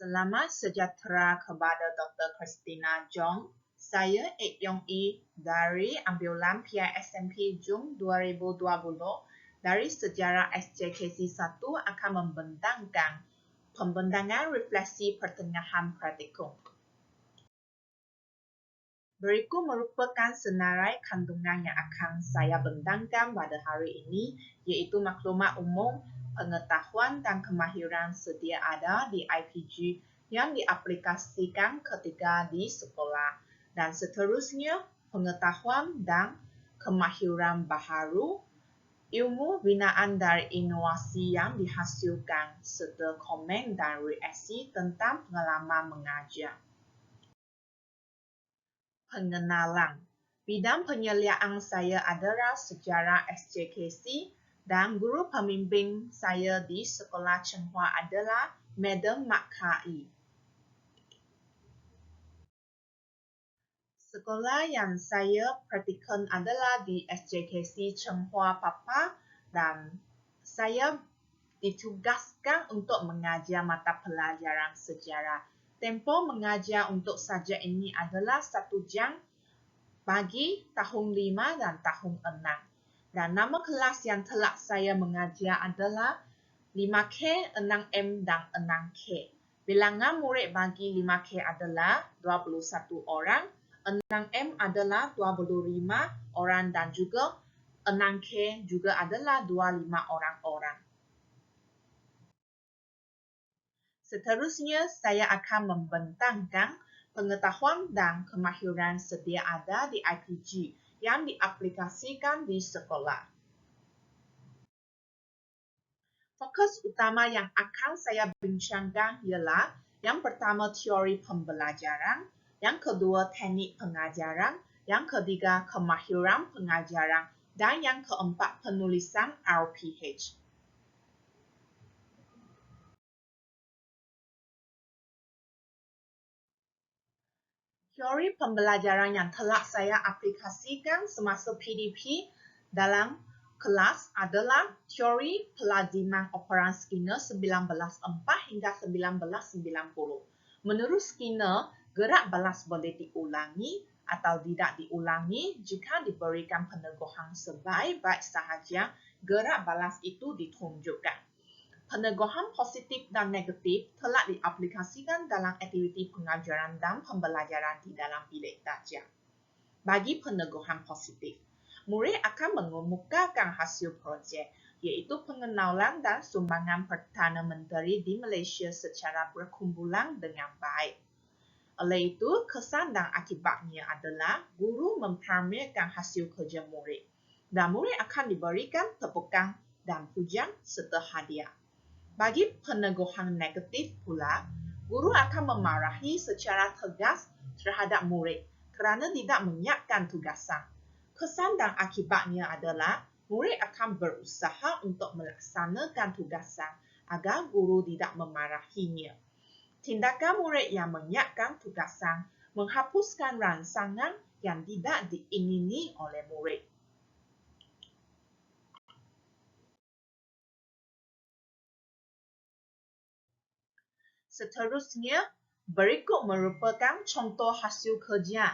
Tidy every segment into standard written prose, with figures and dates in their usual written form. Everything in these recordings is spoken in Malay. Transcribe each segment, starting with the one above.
Selamat sejahtera kepada Dr. Christina Jong. Saya Ek Yong E dari ambulan PISMP Jun 2020 dari sejarah SJKC 1 akan membentangkan pembentangan refleksi pertengahan praktikum. Berikut merupakan senarai kandungan yang akan saya bentangkan pada hari ini, iaitu maklumat umum, pengetahuan dan kemahiran sedia ada di IPG yang diaplikasikan ketika di sekolah, dan seterusnya pengetahuan dan kemahiran baharu, ilmu binaan dari inovasi yang dihasilkan, serta komen dan reaksi tentang pengalaman mengajar. Pengenalan. Bidang penyeliaan saya adalah sejarah SJKC dan guru pembimbing saya di Sekolah Chenghua adalah Madam Mak Kai. Sekolah yang saya praktikan adalah di SJKC Chenghua Papa dan saya ditugaskan untuk mengajar mata pelajaran sejarah. Tempoh mengajar untuk subjek ini adalah 1 jam bagi tahun 5 dan tahun 6. Dan nama kelas yang telah saya mengajar adalah 5K, 6M dan 6K. Bilangan murid bagi 5K adalah 21 orang, 6M adalah 25 orang dan juga 6K juga adalah 25 orang-orang. Seterusnya, saya akan membentangkan pengetahuan dan kemahiran sedia ada di IPG yang diaplikasikan di sekolah. Fokus utama yang akan saya bincangkan ialah yang pertama teori pembelajaran, yang kedua teknik pengajaran, yang ketiga kemahiran pengajaran, dan yang keempat penulisan RPH. Teori pembelajaran yang telah saya aplikasikan semasa PDP dalam kelas adalah teori pelaziman operan Skinner 1904 hingga 1990. Menurut Skinner, gerak balas boleh diulangi atau tidak diulangi jika diberikan peneguhan sebaik-baik sahaja gerak balas itu ditunjukkan. Peneguhan positif dan negatif telah diaplikasikan dalam aktiviti pengajaran dan pembelajaran di dalam bilik darjah. Bagi peneguhan positif, murid akan mengemukakan hasil projek, iaitu pengenalan dan sumbangan Perdana Menteri di Malaysia secara berkumpulan dengan baik. Oleh itu, kesan dan akibatnya adalah guru mempramirkan hasil kerja murid, dan murid akan diberikan tepukan dan pujian serta hadiah. Bagi peneguhan negatif pula, guru akan memarahi secara tegas terhadap murid kerana tidak menyiapkan tugasan. Kesan dan akibatnya adalah murid akan berusaha untuk melaksanakan tugasan agar guru tidak memarahinya. Tindakan murid yang menyiapkan tugasan menghapuskan rangsangan yang tidak diingini oleh murid. Seterusnya, berikut merupakan contoh hasil kerja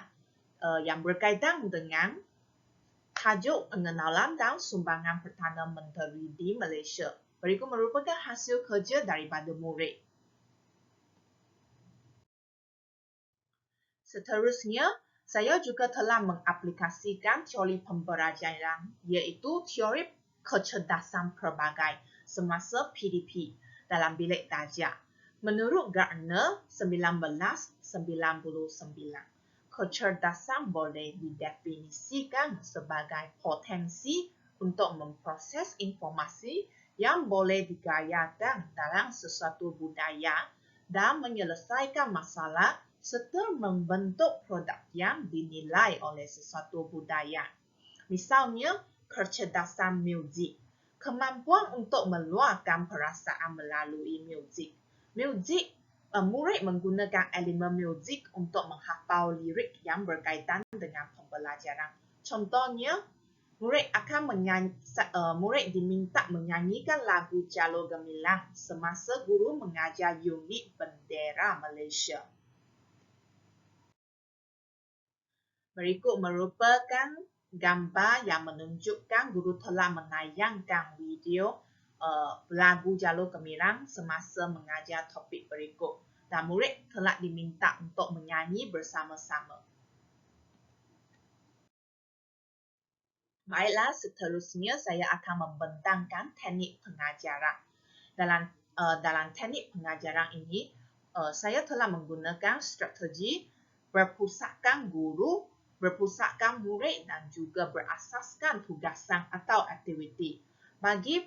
yang berkaitan dengan tajuk pengenalan dan sumbangan Perdana Menteri di Malaysia. Berikut merupakan hasil kerja daripada murid. Seterusnya, saya juga telah mengaplikasikan teori pembelajaran, iaitu teori kecerdasan pelbagai semasa PDP dalam bilik darjah. Menurut Gardner 1999, kecerdasan boleh didefinisikan sebagai potensi untuk memproses informasi yang boleh digayakan dalam sesuatu budaya dan menyelesaikan masalah serta membentuk produk yang dinilai oleh sesuatu budaya. Misalnya, kecerdasan muzik, kemampuan untuk meluahkan perasaan melalui muzik. Murid menggunakan elemen muzik untuk menghafal lirik yang berkaitan dengan pembelajaran. Contohnya, murid diminta menyanyikan lagu Jalur Gemilang semasa guru mengajar unit bendera Malaysia. Berikut merupakan gambar yang menunjukkan guru telah menayangkan video lagu Jalur Gemilang semasa mengajar topik berikut dan murid telah diminta untuk menyanyi bersama-sama. Baiklah, seterusnya saya akan membentangkan teknik pengajaran. Dalam teknik pengajaran ini, saya telah menggunakan strategi berpusatkan guru, berpusatkan murid dan juga berasaskan tugasan atau aktiviti. Bagi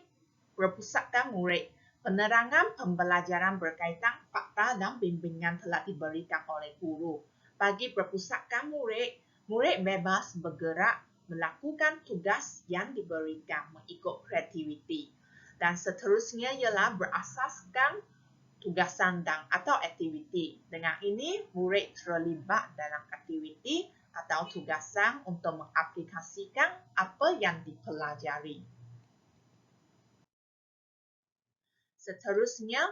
berpusatkan murid, penerangan pembelajaran berkaitan fakta dan bimbingan telah diberikan oleh guru. Bagi berpusatkan murid, murid bebas bergerak melakukan tugas yang diberikan mengikut kreativiti. Dan seterusnya ialah berasaskan tugasan dan atau aktiviti. Dengan ini, murid terlibat dalam aktiviti atau tugasan untuk mengaplikasikan apa yang dipelajari. Seterusnya,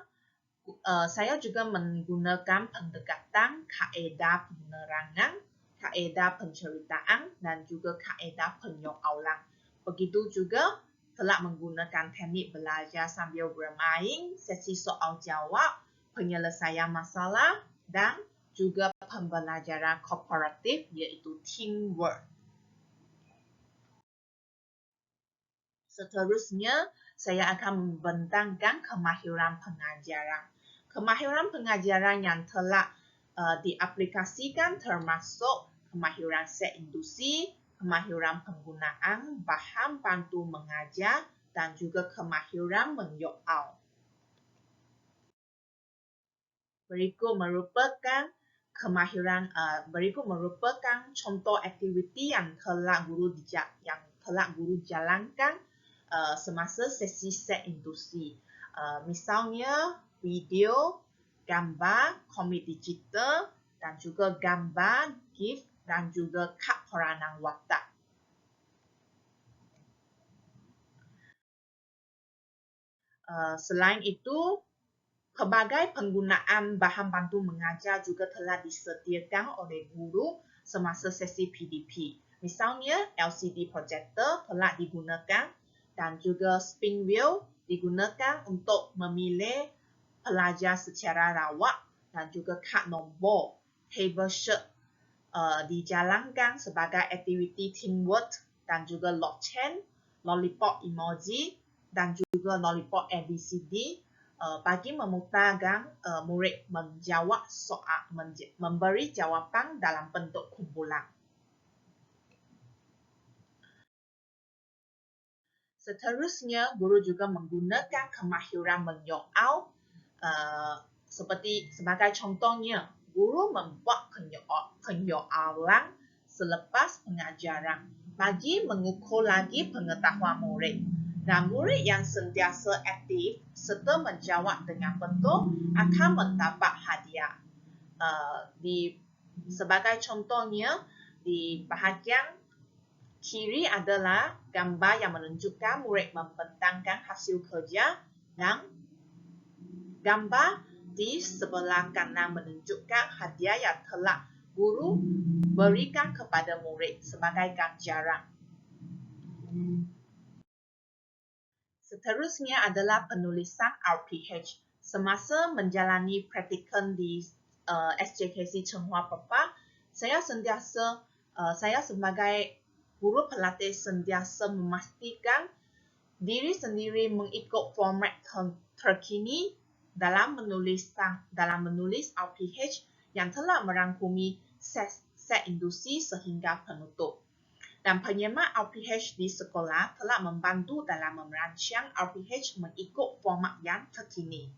saya juga menggunakan pendekatan kaedah penerangan, kaedah penceritaan dan juga kaedah penyoalan. Begitu juga telah menggunakan teknik belajar sambil bermain, sesi soal jawab, penyelesaian masalah dan juga pembelajaran kooperatif iaitu teamwork. Seterusnya, saya akan membentangkan kemahiran pengajaran. Kemahiran pengajaran yang telah diaplikasikan termasuk kemahiran set induksi, kemahiran penggunaan bahan bantu mengajar dan juga kemahiran menyoal. Berikut merupakan contoh aktiviti yang telah guru jalankan semasa sesi set induksi. Misalnya video, gambar, komik digital dan juga gambar, GIF dan juga kad peranan watak. Selain itu, pelbagai penggunaan bahan bantu mengajar juga telah disediakan oleh guru semasa sesi PDP. Misalnya, LCD projector telah digunakan dan juga spin wheel digunakan untuk memilih pelajar secara rawak dan juga kad nombor. Table shirt dijalankan sebagai aktiviti teamwork dan juga log chain, lollipop emoji dan juga lollipop ABCD bagi memudahkan murid menjawab soal, memberi jawapan dalam bentuk kumpulan. Seterusnya, guru juga menggunakan kemahiran menyoal sebagai contohnya, guru membuat penyoalan selepas pengajaran bagi mengukur lagi pengetahuan murid. Dan murid yang sentiasa aktif serta menjawab dengan betul akan mendapat hadiah. Sebagai contohnya, di bahagian kiri adalah gambar yang menunjukkan murid membentangkan hasil kerja dan gambar di sebelah kanan menunjukkan hadiah yang telah guru berikan kepada murid sebagai ganjaran. Seterusnya adalah penulisan RPH. Semasa menjalani praktikum di SJKC Chenghua Pepah, saya sebagai guru pelatih sentiasa memastikan diri sendiri mengikut format terkini dalam menulis RPH yang telah merangkumi set induksi sehingga penutup. Dan penyemat RPH di sekolah telah membantu dalam merancang RPH mengikut format yang terkini.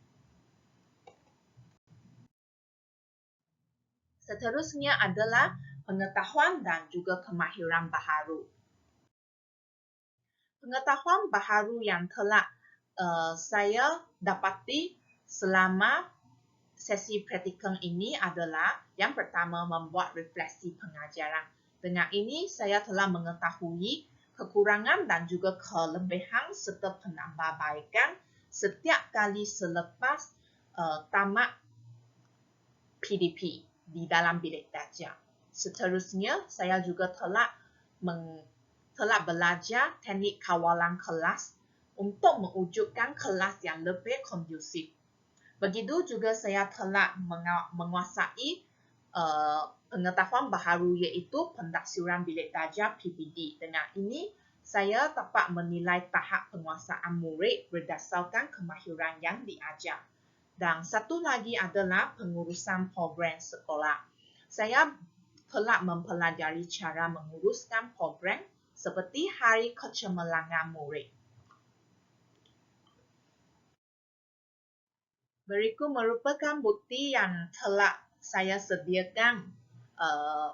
Seterusnya adalah pengetahuan dan juga kemahiran baharu. Pengetahuan baharu yang telah saya dapati selama sesi praktikum ini adalah yang pertama membuat refleksi pengajaran. Dengan ini, saya telah mengetahui kekurangan dan juga kelebihan serta penambahbaikan setiap kali selepas tamat PDP di dalam bilik darjah. Seterusnya, saya juga telah belajar teknik kawalan kelas untuk mewujudkan kelas yang lebih kondusif. Begitu juga saya telah menguasai pengetahuan baharu iaitu pentafsiran bilik darjah PBD. Dengan ini, saya dapat menilai tahap penguasaan murid berdasarkan kemahiran yang diajar. Dan satu lagi adalah pengurusan program sekolah. Saya telah mempelajari cara menguruskan program seperti hari kecemerlangan murid. Berikut merupakan bukti yang telah saya sediakan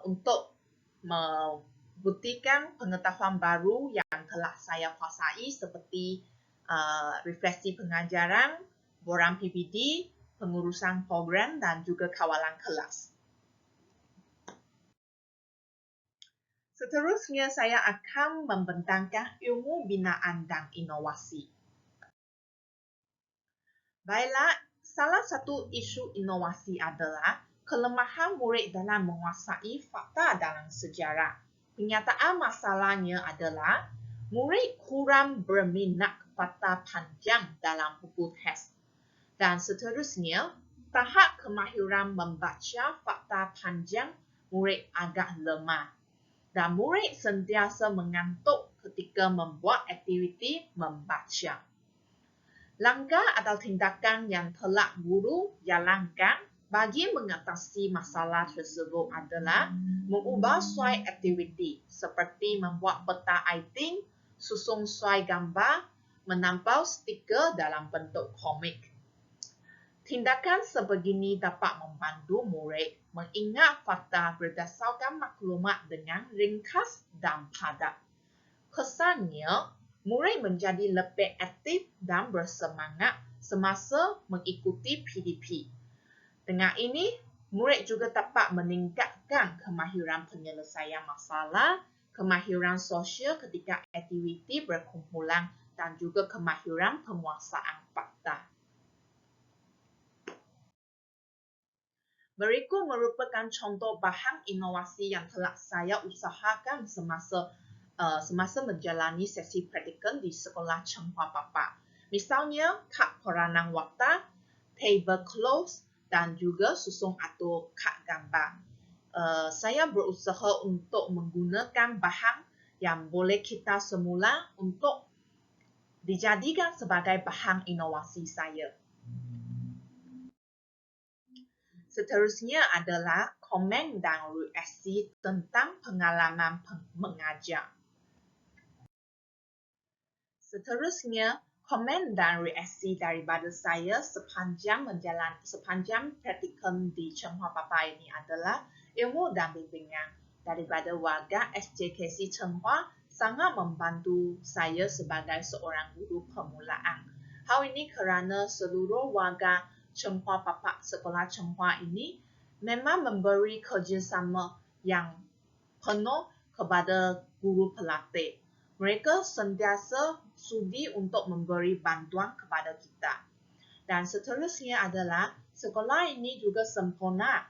untuk membuktikan pengetahuan baru yang telah saya kuasai seperti refleksi pengajaran, borang PBD, pengurusan program dan juga kawalan kelas. Seterusnya saya akan membentangkan ilmu binaan dan inovasi. Baiklah, salah satu isu inovasi adalah kelemahan murid dalam menguasai fakta dalam sejarah. Kenyataan masalahnya adalah murid kurang berminat fakta panjang dalam buku teks. Dan seterusnya, tahap kemahiran membaca fakta panjang murid agak lemah. Dan murid sentiasa mengantuk ketika membuat aktiviti membaca. Langkah atau tindakan yang telah guru jalankan bagi mengatasi masalah tersebut adalah mengubah suai aktiviti seperti membuat peta item, susun suai gambar, menampal stiker dalam bentuk komik. Tindakan sebegini dapat membantu murid mengingat fakta berdasarkan maklumat dengan ringkas dan padat. Kesannya, murid menjadi lebih aktif dan bersemangat semasa mengikuti PDP. Dengan ini, murid juga dapat meningkatkan kemahiran penyelesaian masalah, kemahiran sosial ketika aktiviti berkumpulan dan juga kemahiran penguasaan fakta. Berikut merupakan contoh bahan inovasi yang telah saya usahakan semasa menjalani sesi praktikal di sekolah Cheng Hua Bapa. Misalnya, kad peranan waktu, tablecloth, dan juga susun atau kad gambar. Saya berusaha untuk menggunakan bahan yang boleh kita semula untuk dijadikan sebagai bahan inovasi saya. Seterusnya adalah komen dan reaksi tentang pengalaman mengajar. Seterusnya, komen dan reaksi daripada saya sepanjang praktikal di Cheng Hua Bapa ini adalah ilmu dan bimbingan daripada warga SJKC Cheng Hua sangat membantu saya sebagai seorang guru permulaan. Hal ini kerana seluruh warga Cheng Hua Bapa sekolah Cheng Hua ini memang memberi kerjasama yang penuh kepada guru pelatih. Mereka sentiasa sudi untuk memberi bantuan kepada kita. Dan seterusnya adalah sekolah ini juga sempurna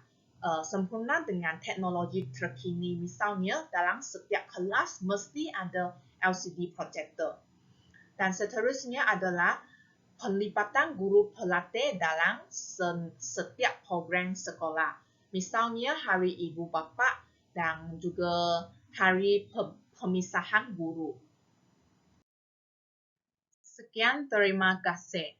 dengan teknologi terkini. Misalnya, dalam setiap kelas mesti ada LCD projector. Dan seterusnya adalah penglibatan guru pelatih dalam setiap program sekolah. Misalnya, Hari Ibu Bapa dan juga Hari Pemisahan Guru. Sekian, terima kasih.